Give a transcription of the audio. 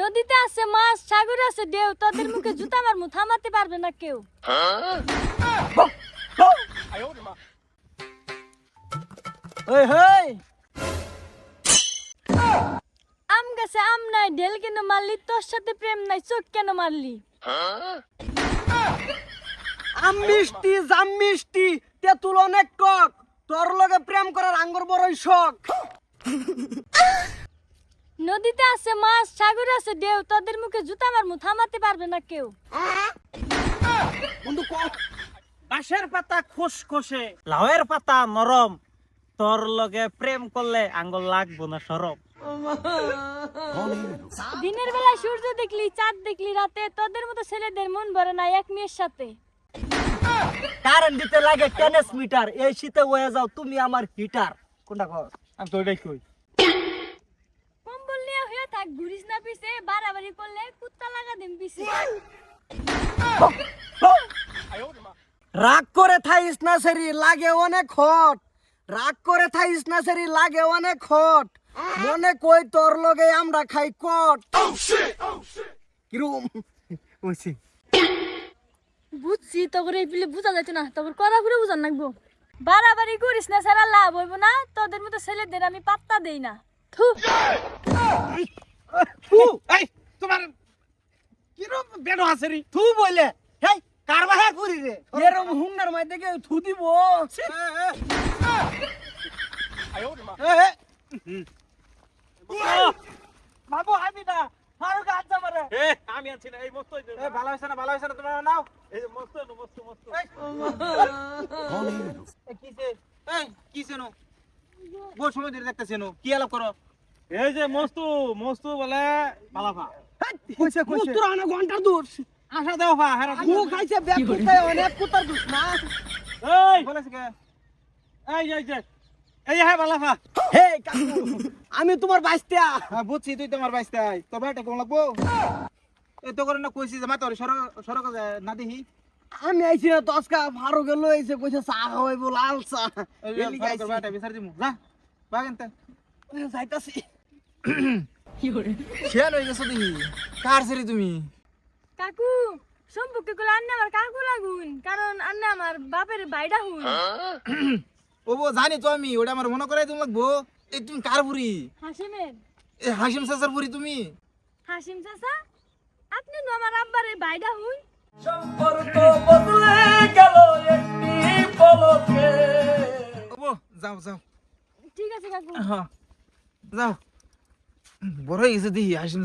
নদীতে আছে মাছ, সাগরে আছে ঢেউ, তোদের মুখে জুতা মারমু, থামাতে পারবে না কেউ। ওই হেই আম গাছে আম নাই, ঢেল কেন মারলি? তোর সাথে প্রেম নাই, চোখ কেন মারলি? আম মিষ্টি জাম মিষ্টি তেঁতুল অনেক টক, তোর লগে প্রেম করার আঙ্গুর বড়ই শখ। নদীতে আছে মাছ, সাগরে আছে ঢেউ, তোদের মুখে জুতা মারমু, থামাতে পারবে না কেউ। বন্ধু বাঁশের পাতা খসখসে, লাউয়ের পাতা নরম, তোর লগে প্রেম করলে আঙ্গুল লাগবো না সরম। দিনের বেলা সূর্য দেখলি, চাঁদ দেখলি রাতে, তোদের মতো ছেলেদের মন ভরে না এক মেয়ের সাথে। কারেন্ট দিতে লাগে টেনিস মিটার, এই শীতে হয়ে যাও তুমি আমার হিটার। কোনটা কর? আমি তো ওইটাই কই। কম্বল নিয়ে হয়ে থাক, ঘুরিস না পিছে, বাড়াবাড়ি করলে কুত্তা লাগা দিম পিছে। রাগ করে থাইস না সেরি লাগে অনেক হট, রাগ করে থাইস না সেরি লাগে অনেক হট, মনে কই তোর লগে আমরা খাই কট। কিরম ওইছি বুঝছি, তখন এই পিলে বুঝা যাইতো না, তখন কড়া করে বুঝান লাগবো। বাড়াবাড়ি করিস না, সারা লাভ হইব না, তোদের মতো ছেলেদের আমি পাত্তা দেই না। থু। এই তোমার কিরম বেড়ো আছে রে? তু বলে হেই কারবা হ্যাঁ করি রে। এরম হুন্নার মধ্যে কেউ থু দিব? বাবু আমি না, ফারুক আনছে আমারে। আমি আনছি না, এই মস্ত হইছে। ভালো হইছে না, ভালো হইছে না, তোমরা নাও। এই যে মস্ত হইলো, মস্ত মস্ত। কিসে? এই কিসে নো? গোল সময় ধরে দেখতেছ নো, কি আলাপ করো? এই যে মস্তু মস্তু বলে বালাফা। কইছে কইছে তোর আনা ঘন্টার দূর আশা দাও ফা, হেরা ও খাইছে ব্যাগ কুতায় অনেক কুতার দুস না। এই বলেছে কে? এই যে এই হ্যাঁ বালাফা। হে কাকু আমি তোমার বাইস্তা। হ্যাঁ বুঝছি, তুই তোমার বাইসতে আই, তোর ভাইটা কোন লাগবো? এই তো করে না কইছি যে মাতরে সরক না দেখি। আমি আইছি না তো আজকে ফারুকে লইছে কইছে চা খাওয়াইবো লাল চা। এলি গাইছি তোর ভাইটা বিচার দিমু, যা বাগেনতে। যাইতাছি। শেয়ার হয়ে গেছো দেখি। কার ছেড়ে তুমি? কাকু সম্পর্কে গুলো আন্নে আমার কাকু লাগুন, কারণ আন্নে আমার বাপের বাইডা হুন। ও বো জানি তো আমি, ওটা আমার মনে করাই তুমি লাগবো। এই তুমি কার বুড়ি? হাসিমের। এই হাসিম চাচার বুড়ি তুমি? হাসিম চাচা, আপনি নো আমার আব্বারে বাইডা হুন। ও বো যাও যাও। ঠিক আছে কাকু। হ্যাঁ যাও। বড় হয়ে গেছে দেখি হাসিম।